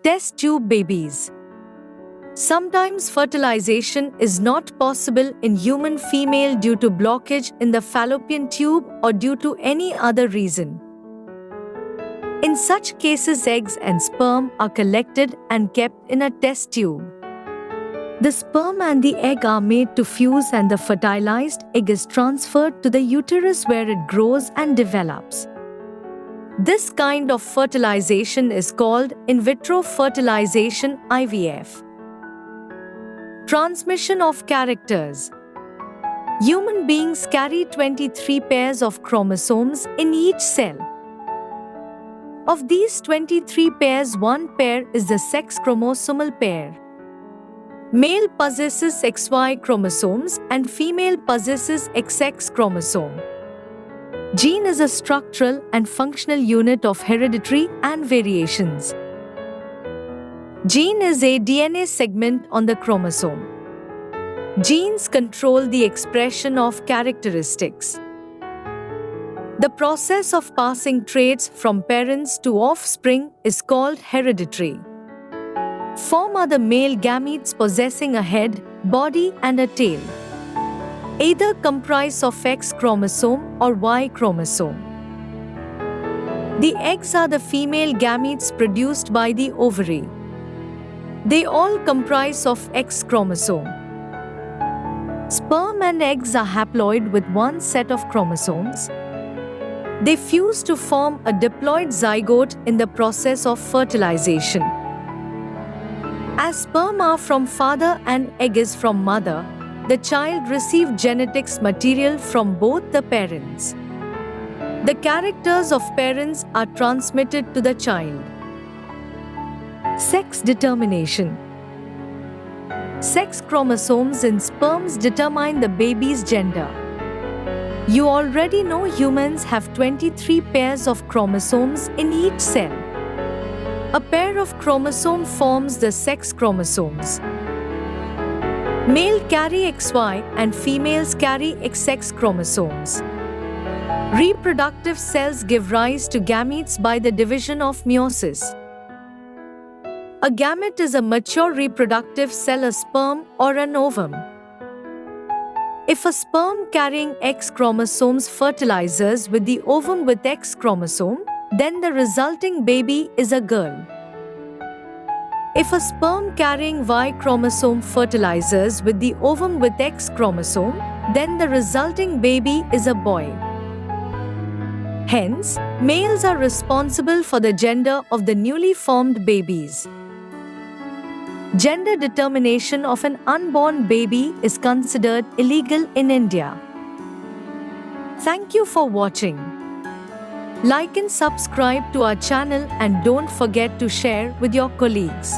Test tube babies. Sometimes fertilization is not possible in human female due to blockage in the fallopian tube or due to any other reason. In such cases, eggs and sperm are collected and kept in a test tube. The sperm and the egg are made to fuse and the fertilized egg is transferred to the uterus where it grows and develops. This kind of fertilization is called in vitro fertilization (IVF). Transmission of characters. Human beings carry 23 pairs of chromosomes in each cell. Of these 23 pairs, one pair is the sex chromosomal pair. Male possesses XY chromosomes and female possesses XX chromosome. Gene is a structural and functional unit of heredity and variations. Gene is a DNA segment on the chromosome. Genes control the expression of characteristics. The process of passing traits from parents to offspring is called hereditary. Form are the male gametes possessing a head, body, and a tail. Either comprise of X chromosome or Y chromosome. The eggs are the female gametes produced by the ovary. They all comprise of X chromosome. Sperm and eggs are haploid with one set of chromosomes. They fuse to form a diploid zygote in the process of fertilization. As sperm are from father and egg is from mother, the child receives genetics material from both the parents. The characters of parents are transmitted to the child. Sex determination. Sex chromosomes in sperms determine the baby's gender. You already know humans have 23 pairs of chromosomes in each cell. A pair of chromosomes forms the sex chromosomes. Male carry XY and females carry XX chromosomes. Reproductive cells give rise to gametes by the division of meiosis. A gamete is a mature reproductive cell, a sperm or an ovum. If a sperm carrying X chromosomes fertilizes with the ovum with X chromosome, then the resulting baby is a girl. If a sperm carrying Y chromosome fertilizes with the ovum with X chromosome, then the resulting baby is a boy. Hence, males are responsible for the gender of the newly formed babies. Gender determination of an unborn baby is considered illegal in India. Thank you for watching. Like and subscribe to our channel and don't forget to share with your colleagues.